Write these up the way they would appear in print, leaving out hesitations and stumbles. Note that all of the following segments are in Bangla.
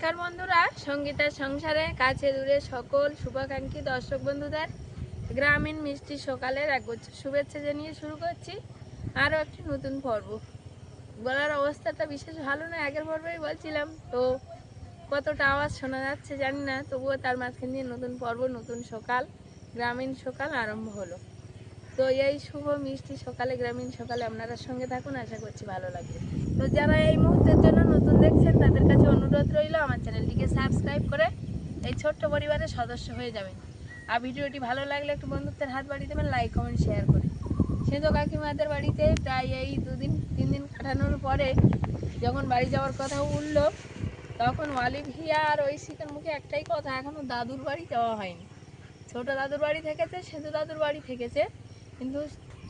নমস্কার বন্ধুরা, সঙ্গীতার সংসারে কাছে দূরে সকল শুভাকাঙ্ক্ষী দর্শক বন্ধুদের গ্রামীণ মিষ্টি সকালের একগুচ্ছ শুভেচ্ছা জানিয়ে শুরু করছি আরও একটি নতুন পর্ব। গলার অবস্থাটা বিশেষ ভালো না, আগের পর্বেই বলছিলাম তো কতটা আওয়াজ শোনা যাচ্ছে জানি না, তবুও তার মাঝখান দিয়ে নতুন পর্ব, নতুন সকাল, গ্রামীণ সকাল আরম্ভ হলো। তো এই শুভ মিষ্টি সকালে, গ্রামীণ সকালে আপনারা সঙ্গে থাকুন, আশা করছি ভালো লাগবে। তো যারা এই মুহূর্তের জন্য নতুন দেখছেন তাদের কাছে অনুরোধ রইল আমার চ্যানেলটিকে সাবস্ক্রাইব করে এই ছোট্ট পরিবারের সদস্য হয়ে যাবেন। আর ভিডিওটি ভালো লাগলে একটু বন্ধুত্বের হাত বাড়িয়ে দেবেন, লাইক কমেন্ট শেয়ার করে। সেজো কাকিমাদের বাড়িতে প্রায় এই 2-3 দিন কাটানোর পরে যখন বাড়ি যাওয়ার কথা উঠল, তখন অলিভিয়া আর ঐশিকার মুখে একটাই কথা, এখনও দাদুর বাড়ি যাওয়া হয়নি। ছোট দাদুর বাড়ি থেকেছে, সেজো দাদুর বাড়ি থেকেছে, কিন্তু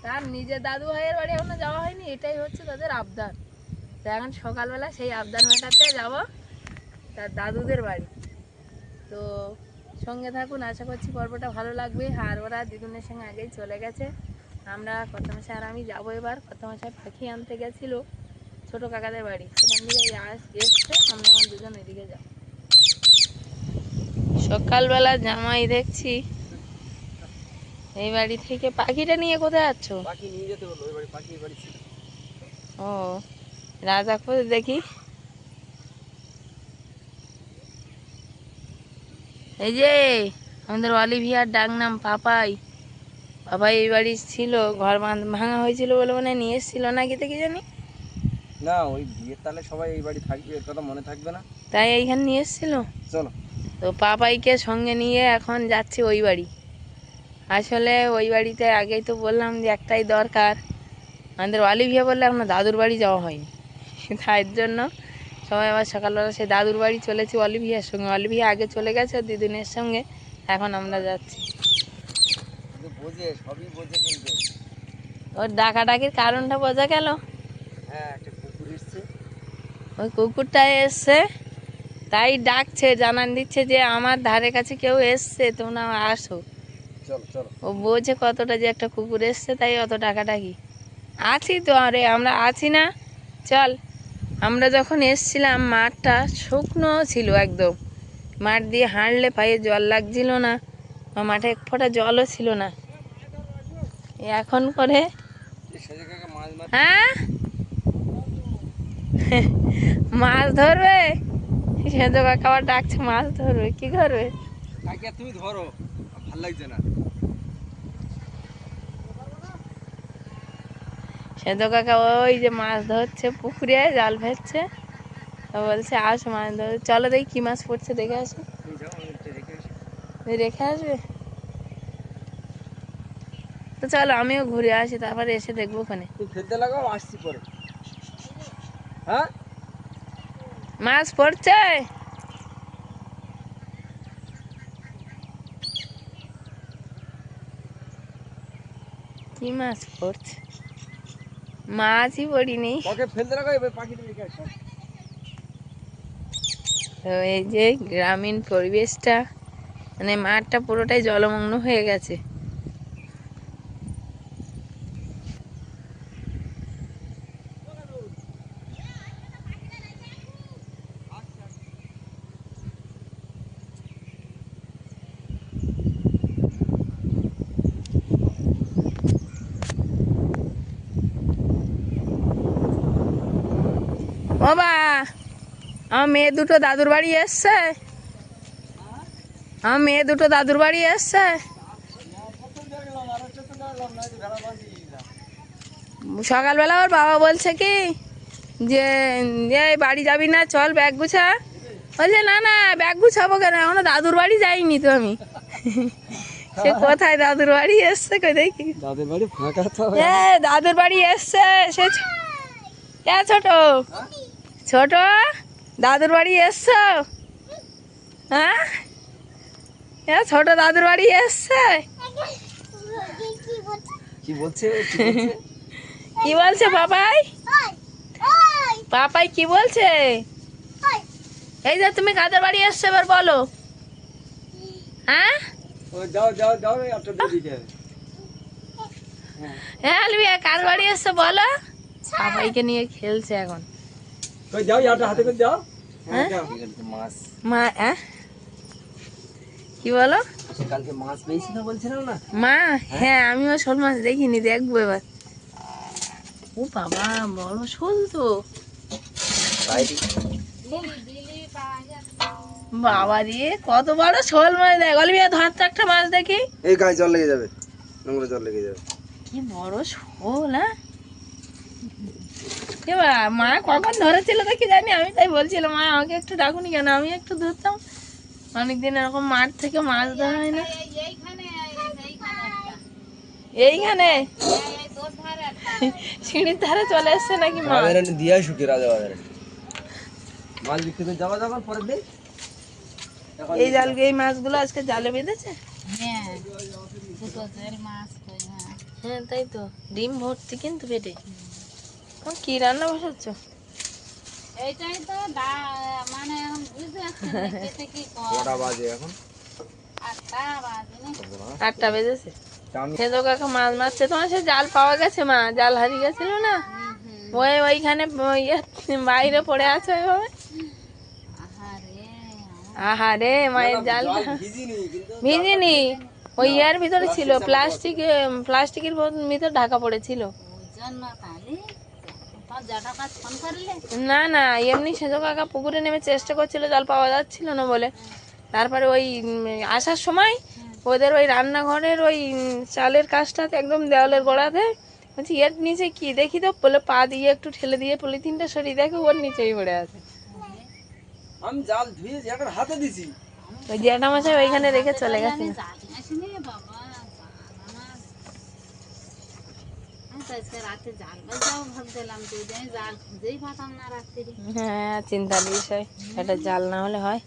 তার নিজের দাদু ভাইয়ের বাড়ি এখনো যাওয়া হয়নি। এটাই হচ্ছে তাদের আবদার। তো এখন সকালবেলা সেই আবদার মেটাতে যাব তার দাদুদের বাড়ি। তো সঙ্গে থাকুন, আশা করছি পর্বটা ভালো লাগবে। আর ওরা দিদুনের সঙ্গে আগেই চলে গেছে। আমরা কর্তামশাই আর আমি যাবো এবার। কর্তামশাই পাখি আনতে গেছিলো ছোট কাকাদের বাড়ি, সেখান থেকে এসছে, আমরা এখন দুজন ওইদিকে যাব। সকালবেলা জামাই দেখছি এই বাড়ি থেকে। পাখিটা নিয়ে কোথায় যাচ্ছ? পাখি নিয়ে যেতে বললো, ওই বাড়ি পাখির বাড়ি ছিল। ও রাজাপুর দেখি। এই যে আমাদের অলিভিয়ার ডাক নাম পাপাই। পাপাই এই বাড়ি ছিল, ঘর ভাঙা হয়েছিল বলে মনে নিয়ে এসেছিল নাকি, তো কি জানি না, ওই বিয়ের তালে সবাই এই বাড়ি থাকবে, এর কথা মনে থাকবে না, তাই এইখানে নিয়ে এসেছিল। চলো। তো পাপাইকে সঙ্গে নিয়ে এখন যাচ্ছি ওই বাড়ি। আসলে ওই বাড়িতে আগেই তো বললাম যে একটাই দরকার। আমাদের অলিভিয়া বললে এখন দাদুর বাড়ি যাওয়া হয়নি, তার জন্য সবাই আবার সকালবেলা সেই দাদুর বাড়ি চলেছি অলিভিয়ার সঙ্গে। অলিভিয়া আগে চলে গেছে দিদিনের সঙ্গে, এখন আমরা যাচ্ছি। বোঝে, সবই বোঝে, কিন্তু ওর ডাকাডাকির কারণটা বোঝা গেল। হ্যাঁ, একটা কুকুর এসছে, ওই কুকুরটা এসছে তাই ডাকছে, জানান দিচ্ছে যে আমার ধারে কাছে কেউ এসছে, তোমরা আসো। চলো চলো। ও বোঝে কতটা যে একটা কুকুর এসছে, তাই অত ডাকাডাকি। আছি তো, আরে আমরা আছি না, চল। আমরা যখন এসছিলাম মাঠটা শুকনো ছিল একদম, মাঠ দিয়ে হাঁটলে পায়ে জল লাগছিল না, মাঠে এক ফোঁটা জলও ছিল না। এখন করে হ্যাঁ মাছ ধরবে, সেজো কাকা আবার ডাকছে মাছ ধরবে, কি করবে? তুমি ধরো, ভাল লাগছে না। সেজো কাকা ওই যে মাছ ধরছে পুকুরে, জাল ফেলছে, বলছে আসো মাছ ধর। চলো দেখি কি মাছ পড়ছে, দেখে আসো। রেখে আসবে তো, চলো আমিও ঘুরে আসি, তারপরে এসে দেখবো ওখানে। ফেলতে লাগাও, আসছি পরে। হ্যাঁ, মাছ পড়ছে। কি মাছ পড়ছে? মাছই পড়িনি। ওকে ফেলতে লাগাও, এবার পাখিটা রেখে আসো। তো এই যে গ্রামীণ পরিবেশটা, মানে মাঠটা পুরোটাই জলমগ্ন হয়ে গেছে। ও বা, আমার মেয়ে দুটো দাদুর বাড়ি এসছে। আমার মেয়ে দুটো দাদুর বাড়ি এসছে। সকালবেলা ওর বাবা বলছে কি যে এই বাড়ি যাবি না, চল ব্যাগ গুছা। বলছে না না, ব্যাগ গুছাবো কেন, এখনো দাদুর বাড়ি যাইনি তো আমি। সে কোথায় দাদুর বাড়ি এসছে, কই দেখি। দাদুর বাড়ি ফাঁকা তো। দাদুর বাড়ি এসছে সে। ছোট ছোট দাদুর বাড়ি এসছো? হ্যাঁ, ছোট দাদুর বাড়ি এসছে। কি বলছে? কি বলছে পাপাই? পাপাই কি বলছে? এই যে তুমি কাদের বাড়ি এসছো এবার বলো। হ্যাঁ, যাও যাও যাও, একটা দিয়ে দিতে। হ্যাঁ আলবিয়া, কার বাড়ি এসছো বলো। পাপাইকে নিয়ে খেলছে এখন। যাও, একটা হাতে করে যাও। হ্যাঁ কালকে মাছ, মা কি বলো কালকে মাছ পেয়েছি না বলছিলাম না। মা? হ্যাঁ আমিও শোল মাছ দেখিনি, দেখবো এবার। ও বাবা, বড় শোল তো। বাইরে বাবা দিয়ে কত বড় শোল মাছ! দেখ অলিভিয়া, ধর তো একটা মাছ দেখি। এই গায়ে জল লেগে যাবে, নোংরা জল লেগে যাবে। কি বড় শোল! হ্যাঁ এবার মা কখন ধরেছিল তো কি জানি, আমি তাই বলছিলাম মা আমাকে একটু ডাকুনি কেন, আমি একটু ধরতাম। অনেকদিন এরকম মাঠ থেকে মাছ ধরা হয় না। এইখানে সিঁড়ির ধারে চলে এসছে নাকি মাছ? দিয়ে শুকিয়ে রাজা বাজারে মাছ বিক্রি করে যাওয়া যখন পরের দিন এই জাল, এই মাছগুলো আজকে জালে বেঁধেছে। হ্যাঁ, দুটো জেল মাছ কই, হ্যাঁ। হ্যাঁ তাই তো, ডিম ভর্তি কিন্তু পেটে। কি রান্না বসাচ্ছ? এইটাই তো মানে এখন বুঝতে পারছি না খেতে কি কটা বাজে এখন? 8টা বাজে না? 8টা বেজেছে। সেতো কাকা মাছ মারছে, তোমার সে জাল পাওয়া গেছে মা? জাল হারিয়ে গেছিল না, ওইখানে বাইরে পড়ে আছে ওইভাবে। আহারে, মায়ের জাল ভিজিনি, ওই ইয়ার ভিতরে ছিল, প্লাস্টিকের ভিতর ঢাকা পড়েছিল। ওই জন্য তাহলে তোমার জটা কাজ ফোন করলে? না না, এমনি সেজো কাকা পুকুরে নেমে চেষ্টা করছিল, জল পাওয়া যাচ্ছিল না বলে। তারপরে ওই আসার সময় ওদের ওই রান্নাঘরের ওই চালের কাজটাতে একদম দেওয়ালের গোড়াতে বলছি এর নিচে কি দেখি, তো বলে পা দিয়ে একটু ঠেলে দিয়ে পলিথিনটা সরিয়ে দেখে ওর নিচেই পড়ে আছে। আমি জাল ধুয়ে এখন হাতে দিছি। ওই জ্যাঠামশাই ওইখানে রেখে চলে গেছে। জাল আসেনি বাবা, আমি তো আজকে রাতে জাল বাজাও ভাবছিলাম, তো আমি জাল খুঁজেই পাতাম না রাত্রি। হ্যাঁ চিন্তার বিষয়, এটা জাল না হলে হয়।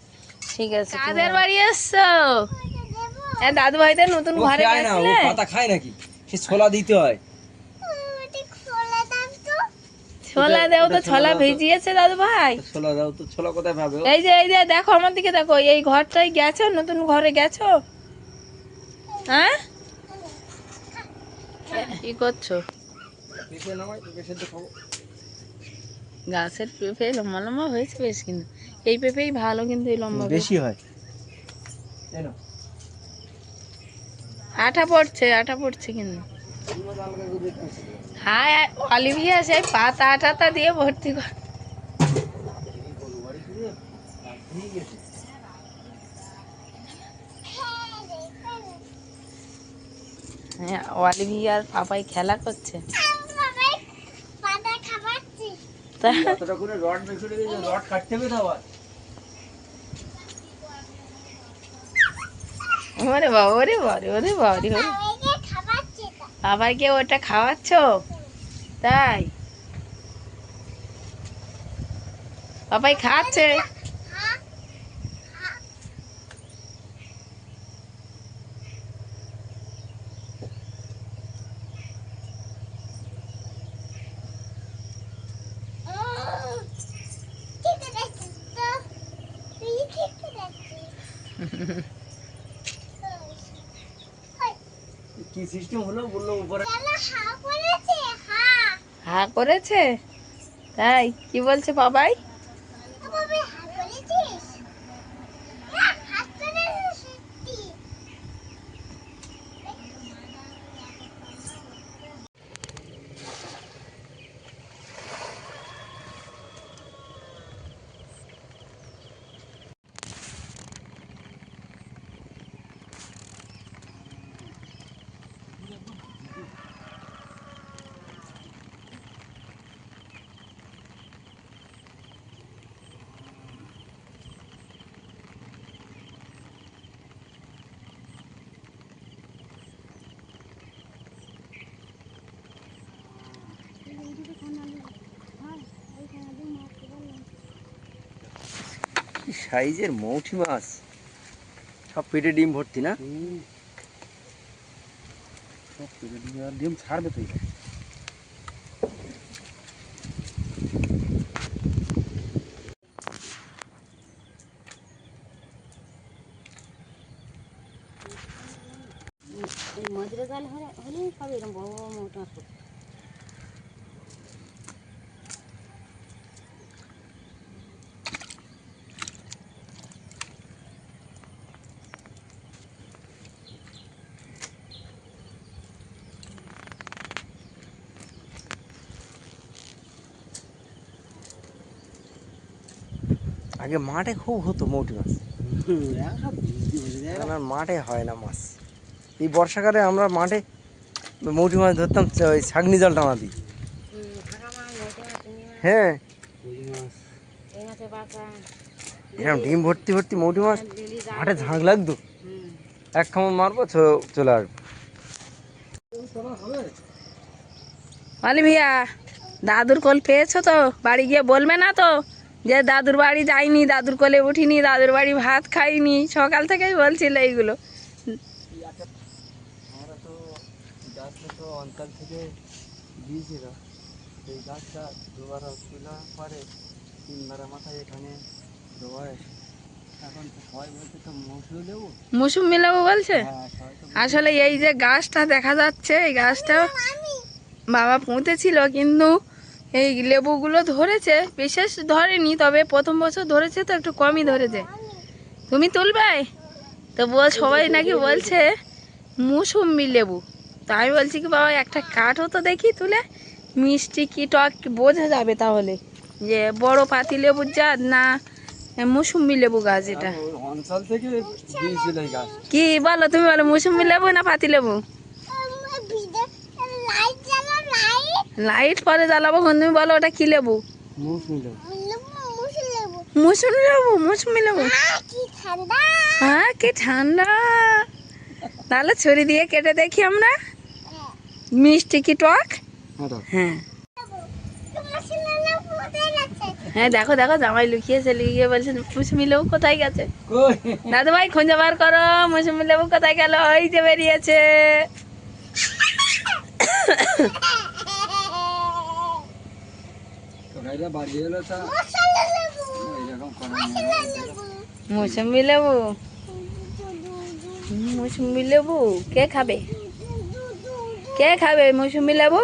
ঠিক আছে, কাদের বাড়ি এসছো? হ্যাঁ দাদু ভাইদের নতুন ঘরে গেছিলে? পাতা খায় নাকি? সে ছোলা দিতে হয়। ছোলা দেও তো, ছোলা ভিজিয়েছে দাদু ভাই। ছোলা দাও তো, ছোলা কোথায় পাবে? এই যে দেখো আমার দিকে দেখো, এই ঘরটাই গেছো, নতুন ঘরে গেছো? হ্যাঁ কি করছো? পেঁপে নামাই, পেঁপে সেদ্ধ খাবো। গাছের পেঁপে লম্বা লম্বা হয়েছে বেশ, কিন্তু এই পেঁপেই ভালো, কিন্তু এই লম্বা বেশি হয়। এই নাও। আঠা পড়ছে কিন্তু। হ্যাঁ অলিভিয়া সেই পাতা টাতা দিয়ে ভর্তি কর। হ্যাঁ অলিভিয়া আর পাপাই খেলা করছে। কতটা করে রড বের করে দিয়ে রড কাটতে হবে তো আবার। ওরে বাবা, ওরে বাবারে, ওরে বাবারে, বাবাইকে ওটা খাওয়াচ্ছ? তাই বাবাই খাচ্ছে? কি সিস্টেম হলো বললো উপরে হা করেছে? তাই কি বলছে বাবাই? সাইজের মৌটি মাছ, সব পেটে ডিম ভর্তি না? সব পেটে ডিম ছাড়বে তো। মজুরে জাল হলে সব এরকম বড় বড় মোটা। আগে মাঠে খুব হতো মৌটি মাছ, এখন আর মাঠে হয় না মাছ। এই বর্ষাকালে আমরা মাঠে মৌটি মাছ ধরতাম, ওই ছাগনি জাল টানা দিই। হ্যাঁ, এরকম ডিম ভর্তি ভর্তি মৌটি মাছ মাঠে ঝাঁক লাগতো, এক খামর মারবো চলে আসবো। বলি ভাইয়া, দাদুর কোল পেয়েছো তো? বাড়ি গিয়ে বলবে না তো যে দাদুর বাড়ি যাইনি, দাদুর কোলে উঠিনি, দাদুর বাড়ি ভাত খাইনি? সকাল থেকেই বলছিল এইগুলো। আমরা তো গাছটা তো অঞ্চল থেকে দিয়েছিল, সেই গাছটা দুবার তোলা পরে 3 বার মাথায় এখানে রোয়। এখন তো সবাই বলছে তো মৌসুমি লেবু। মৌসুমি লেবু বলছে? হ্যাঁ, সবাই তো আসলে এই যে গাছটা দেখা যাচ্ছে, এই গাছটা বাবা পুঁতেছিল, কিন্তু এই লেবুগুলো ধরেছে, বিশেষ ধরেনি, তবে প্রথম বছর ধরেছে তো একটু কমই ধরেছে। তুমি তুলবে তো সবাই নাকি বলছে মৌসুমি লেবু। তো আমি বলছি কি বাবা একটা কাঠও তো দেখি তুলে, মিষ্টি কি টক কি বোঝা যাবে তাহলে যে বড় পাতি লেবুর জাত না মৌসুমি লেবু গাছ এটা। ওই অঞ্চল থেকে দিয়েছিল এই গাছ। কি বলো তুমি, বলো মৌসুমি লেবু না পাতি লেবু? লাইট পরে জ্বালাবো, তুমি বলো ওটা কি লেবু? মৌসুমি লেবু। মৌসুমি লেবু, মৌসুমি লেবু। হ্যাঁ, কি ঠান্ডা। তাহলে ছুরি দিয়ে কেটে দেখি আমরা, মিষ্টি কি টক। হ্যাঁ হ্যাঁ, দেখো দেখো জামাই লুকিয়েছে, লুকিয়ে বলছে মৌসুমি লেবু কোথায় গেছে? দাদু ভাই খুঁজে বার করো, মৌসুমি লেবু কোথায় গেল? ওই যে বেরিয়েছে। মৌসুমি লেবু, মৌসুমি লেবু কে খাবে? কে খাবে মৌসুমি লেবু?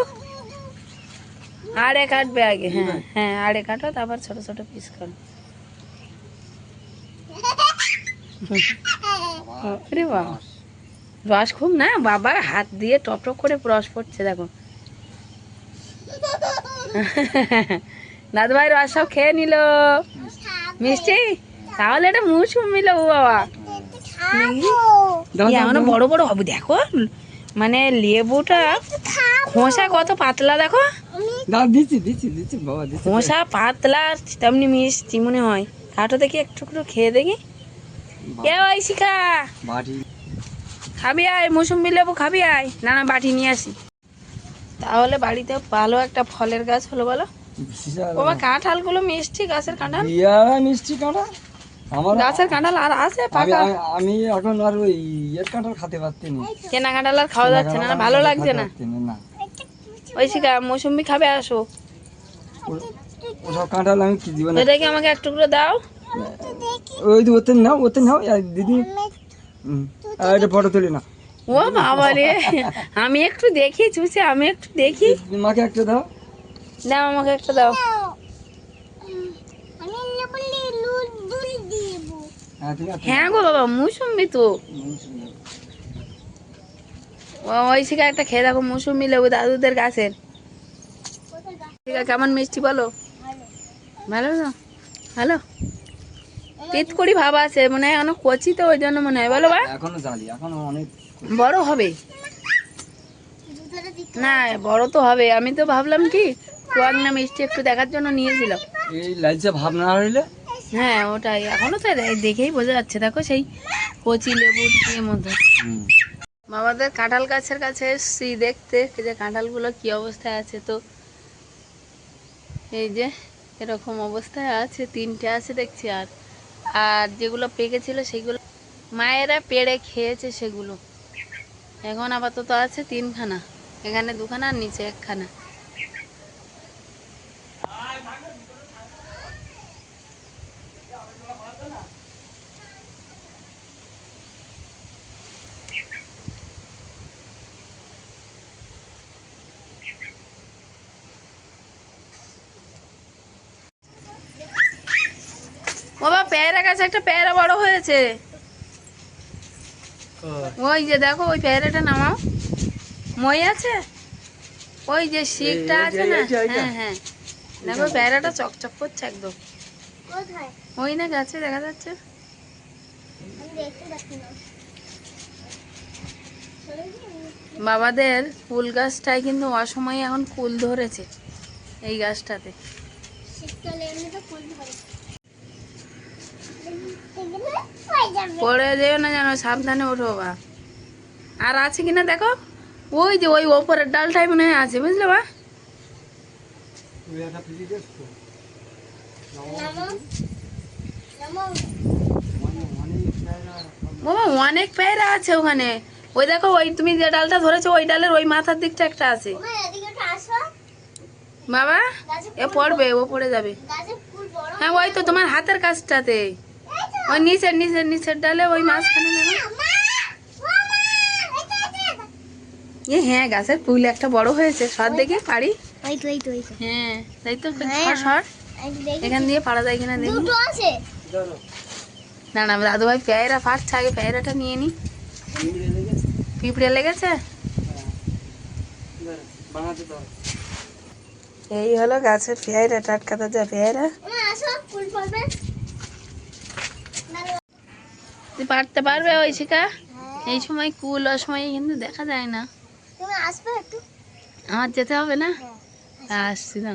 আড়ে কাটবে আগে। হ্যাঁ হ্যাঁ, আড়ে কাটো, তারপর ছোট ছোট পিস করো। আরে বাবা, রস খুব না বাবা, হাত দিয়ে টপ টপ করে রস পড়ছে দেখো। দাদু ভাই রস সব খেয়ে নিল। মিষ্টি, তাহলে এটা মৌসুমি লেবু বাবা। এখনো বড় বড় হবে দেখো, মানে লেবুটা খোসা কত পাতলা দেখো। খোসা পাতলা, তেমনি মিষ্টি মনে হয়। কাটো দেখি একটু একটু খেয়ে দেখি। এ ওই শিখা, খাবি আয় মৌসুমি লেবু খাবি আয়। না না, বাটি নিয়ে আসি। তাহলে বাড়িতে ভালো একটা ফলের গাছ হলো বলো। বাবা কাঁঠাল গুলো মিষ্টি, গাছের কাঁঠাল, মিষ্টি কাঁঠাল আমার গাছের কাঁঠাল আর আছে পাকা। আমি এখন আর ওই ইয়ের কাঁঠাল খেতে পারছি না, কেনা কাঁঠাল আর খাওয়া যাচ্ছে না, ভালো লাগছে না। ওই শিখা মৌসুমি খাবে, আসো। ওসব কাঁঠাল আমি কি দিব না। দেখি আমাকে একটু করে দাও। ওই ওতে নাও, ওতে নাও দিদি, এটা ফটো তুলি না। ও বাবা রে, আমি একটু দেখি চুষে, আমি একটু দেখি। মাকে একটা দাও, দাও আমাকে একটা দাও। হ্যাঁ গো বাবা, মৌসুমি তো। ওই শিখা একটা খেয়ে দেখো, মৌসুমি লেবু দাদুদের গাছের। কেমন মিষ্টি বলো? ভালো না? ভালো, তিত করি ভাব আছে মনে হয়, অনেক কচি তো ওই জন্য মনে হয়। বলো বা, এখনো জালি, এখনো অনেক বড় হবে না? বড় তো হবে। আমি তো ভাবলাম কি কুয়াক না মিষ্টি একটু দেখার জন্য নিয়েছিলাম। এই লাইচা ভাবনা হইলে। হ্যাঁ ওটাই, এখনো তো দেখেই বোঝা যাচ্ছে দেখো সেই কচি লেবুর মধ্যে। বাবাদের কাঁঠাল গাছের কাছে এসছি দেখতে যে কাঁঠালগুলো কি অবস্থায় আছে। তো এই যে এরকম অবস্থায় আছে, 3টে আছে দেখছি। আর আর যেগুলো পেকেছিল সেগুলো মায়েরা পেড়ে খেয়েছে সেগুলো। এখন আপাতত আছে 3খানা, এখানে 2খানা আর নিচে 1খানা। বাবা পেয়ারা গাছে একটা পেয়ারা বড় হয়েছে, ওই যে দেখো, ওই পেয়ারাটা নামাও। মই আছে, ওই যে শিকটা আছে না। হ্যাঁ হ্যাঁ, দেখো পেয়ারাটা চকচক করছে একদম। ওই না গাছে দেখা যাচ্ছে। বাবাদের কুল গাছটায় কিন্তু অসময়ে এখন কুল ধরেছে এই গাছটাতে। পড়ে যেও না যেন, সাবধানে ওঠো বা। আর আছে কিনা দেখো, ওই যে ওই ওপরের ডালটাই মনে হয় আছে, বুঝলে বা। বাবা অনেক পেয়ারা আছে ওখানে। ওই দেখো, ওই তুমি যে ডালটা ধরেছো ওই ডালের ওই মাথার দিকটা একটা আছে বাবা। এ পড়বে, ও পড়ে যাবে। হ্যাঁ ওই তো তোমার হাতের কাছটাতে, ওই নিচের নিচের নিচের ডালে ওই মাঝখানে দেখো। এ হ্যাঁ, গাছের ফুল একটা বড় হয়েছে, সর দেখি পারি। হ্যাঁ তাই তো, সর এখান দিয়ে পাড়া যায় কিনা দেখি। না না দাদু ভাই পেয়ারা ফাটছে, আগে পেয়ারাটা নিয়ে নি। পিঁপড়ে লেগেছে। এই হলো গাছের পেয়ারা, টাটকা তাজা পেয়ারা। তুই পারতে পারবে ওই শিকা? এই সময় কুল, অসময় কিন্তু দেখা যায় না। আমার যেতে হবে না, আসছি না।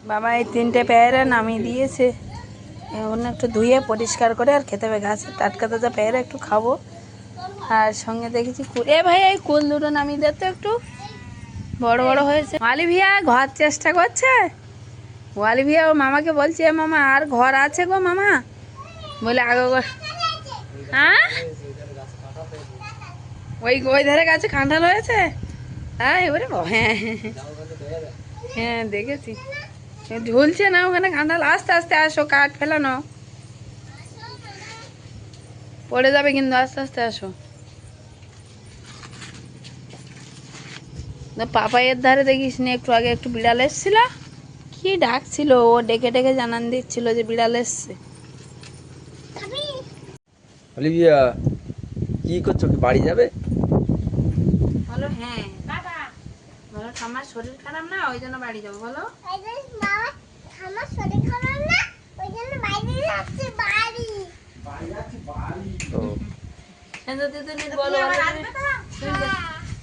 বাবা এই 3টে পেয়ারা নামিয়ে দিয়েছে, এখন একটু ধুয়ে পরিষ্কার করে আর খেতে হবে। গাছের টাটকা তাজা পেয়ারা একটু খাবো। আর সঙ্গে দেখেছি কুল। এ ভাই এই কুল দুটো নামিয়ে দে তো, একটু বড় বড় হয়েছে। ওয়ালি ভিয়া ঘর চেষ্টা করছে। ওয়ালি ভিয়া ও মামাকে বলছে, মামা আর ঘর আছে গো মামা, বলে আগে। হ্যাঁ ওই ওই ধারে গাছে কাঁঠাল হয়েছে। হ্যাঁ এবারে হ্যাঁ হ্যাঁ দেখেছি, ঝুলছে না ওখানে কাঁঠাল। আস্তে আস্তে আসো, কাঠ ফেলানো পড়ে যাবে কিন্তু, আস্তে আস্তে আসো। পাপাইয়ের ধারে দেখিস নি একটু আগে একটু বিড়াল এসছিল, কি ডাকছিল, ও ডেকে ডেকে জানান দিচ্ছিল যে বিড়াল এসছে। অলিভিয়া কি করছো, কি বাড়ি যাবে? বলো হ্যাঁ, বলো আমার শরীর খারাপ না, ওই জন্য বাড়ি যাবো। বলো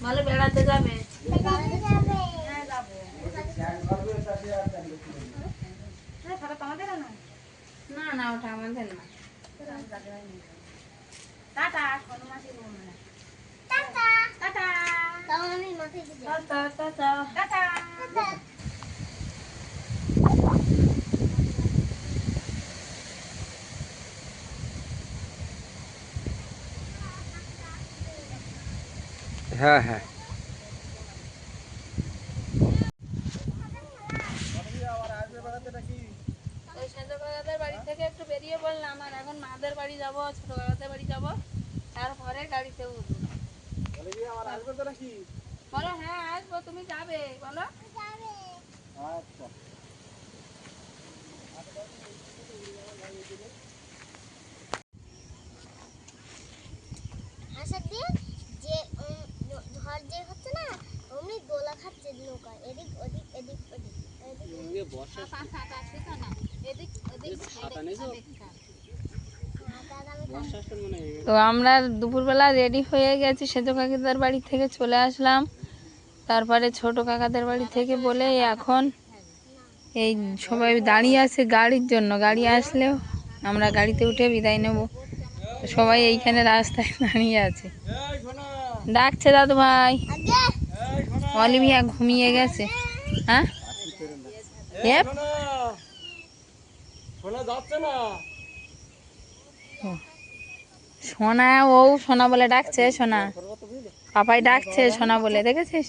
বলো বেড়াতে যাবে। না না ওটা আমাদের না। Tata tata tata tata tata. হ্যাঁ হ্যাঁ। ওই সেজ কাকাদের বাড়ি থেকে একটু বেরিয়ে পড়লাম, আর এখন মাদের বাড়ি যাব, ছোট কাকাদের বাড়ি যাব, তারপরে গাড়িতে উঠবো। বলো হ্যাঁ আসবো, তুমি যাবে বলো। আচ্ছা তো আমরা দুপুরবেলা রেডি হয়ে গেছি, সেজ কাকিদের বাড়ি থেকে চলে আসলাম। তারপরে ছোট কাকাদের বাড়ি থেকে বলে এখন এই সবাই দাঁড়িয়ে আছে গাড়ির জন্য, গাড়ি আসলেও আমরা গাড়িতে উঠে বিদায় নেব। সবাই এইখানে রাস্তায় দাঁড়িয়ে আছে, ডাকছে দাদু ভাই। অলিভিয়া ঘুমিয়ে গেছে। হ্যাঁ সোনা, ও সোনা বলে ডাকছে, সোনা পাপাই ডাকছে সোনা বলে, দেখেছিস?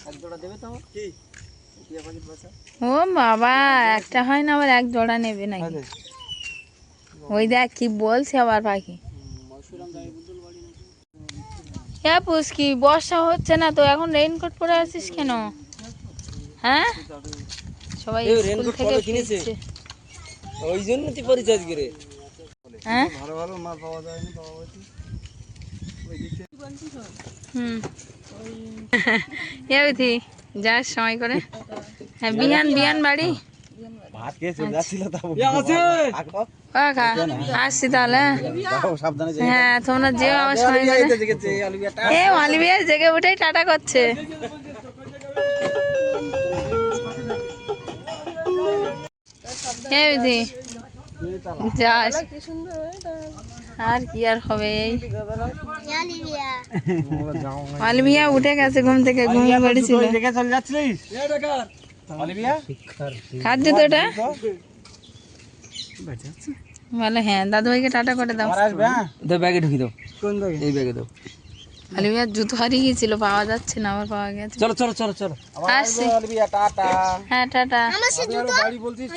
ও বাবা, একটা হয় না আবার এক জোড়া নেবে নাকি? ওই দেখ কি বলছে আবার পাখি। হ্যাঁ পুষ্কি, বর্ষা হচ্ছে না তো এখন রেইনকোট পরে আছিস কেন? হ্যাঁ সবাই স্কুল থেকে ফিরছে, ওই জন্য তুই পরিচয় করে। হ্যাঁ ভালো ভালো মাল পাওয়া যায়নি বাবা বলছি। যাস সময় করে। হ্যাঁ বিহান বিহান বাড়ি ভাত খেয়ে চলে যাচ্ছিল তাও খা আসছি তাহলে। সাবধানে হ্যাঁ তোমরা যেও আবার সময় করে। এ অলিভিয়া জেগে উঠেই টাটা করছে। এই বুঝি যাস আর কি আর হবে। এই অলিভিয়া উঠে গেছে ঘুম থেকে, ঘুমিয়ে পড়েছিল। চলে যাচ্ছিলিস খাদ্য তো ওটা বলে। হ্যাঁ দাদু ভাইকে টাটা করে দাও। ব্যাগে ঢুকি দাও। কোন ব্যাগে? এই ব্যাগে দাও। অলিভিয়ার জুতো হারিয়ে গিয়েছিল, পাওয়া যাচ্ছে না, আবার পাওয়া গেছে। চলো চলো চলো চলো আসছি। টাটা। হ্যাঁ টাটা। বাড়ি বলছিস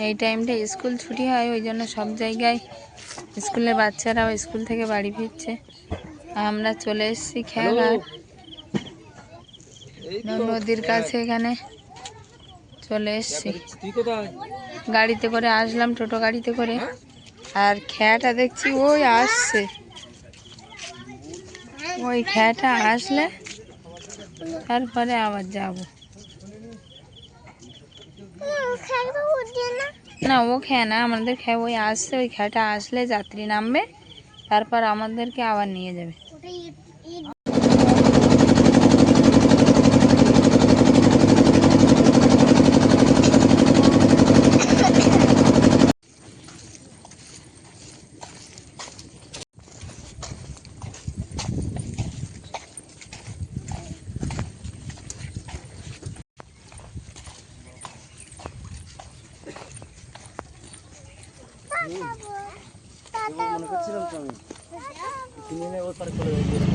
এই টাইমটা স্কুল ছুটি হয়, ওই জন্য সব জায়গায় স্কুলের বাচ্চারাও স্কুল থেকে বাড়ি ফিরছে। আমরা চলে এসেছি খেয়াঘাট নদীর কাছে। এখানে চলে এসেছি, গাড়িতে করে আসলাম, টোটো গাড়িতে করে। আর খেয়াটা দেখছি ওই আসছে, ওই খেয়াটা আসলে তারপরে আবার যাব। না ও খেয়া না, আমাদের খেয়া ওই আসছে, ওই খেয়াটা আসলে যাত্রী নামবে, তারপর আমাদেরকে আবার নিয়ে যাবে। মনে করছিলাম তো আমি কিনে নিয়ে ওর পারে চলে যাবো।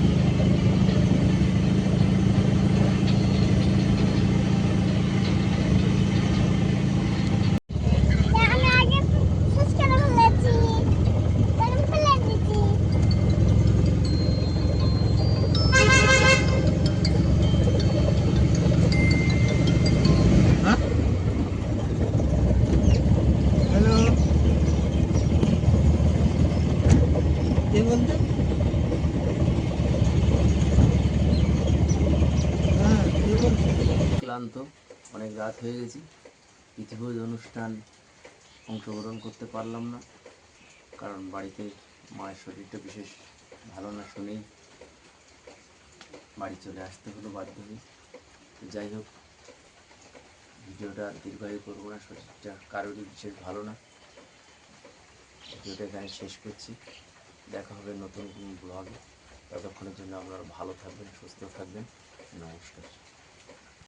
ক্লান্ত, অনেক রাত হয়ে গেছি। ইতিভোজ অনুষ্ঠান অংশগ্রহণ করতে পারলাম না, কারণ বাড়িতে মায়ের শরীরটা বিশেষ ভালো না শুনেই বাড়ি চলে আসতে হলো বাধ্য হয়ে। যাই হোক, ভিডিওটা দীর্ঘায়ু করবো না, শরীরটা কারোরই বিশেষ ভালো না। ভিডিওটা এখানে শেষ করছি, দেখা হবে নতুন ব্লগে। ততক্ষণের জন্য আপনারা ভালো থাকবেন, সুস্থ থাকবেন। নমস্কার।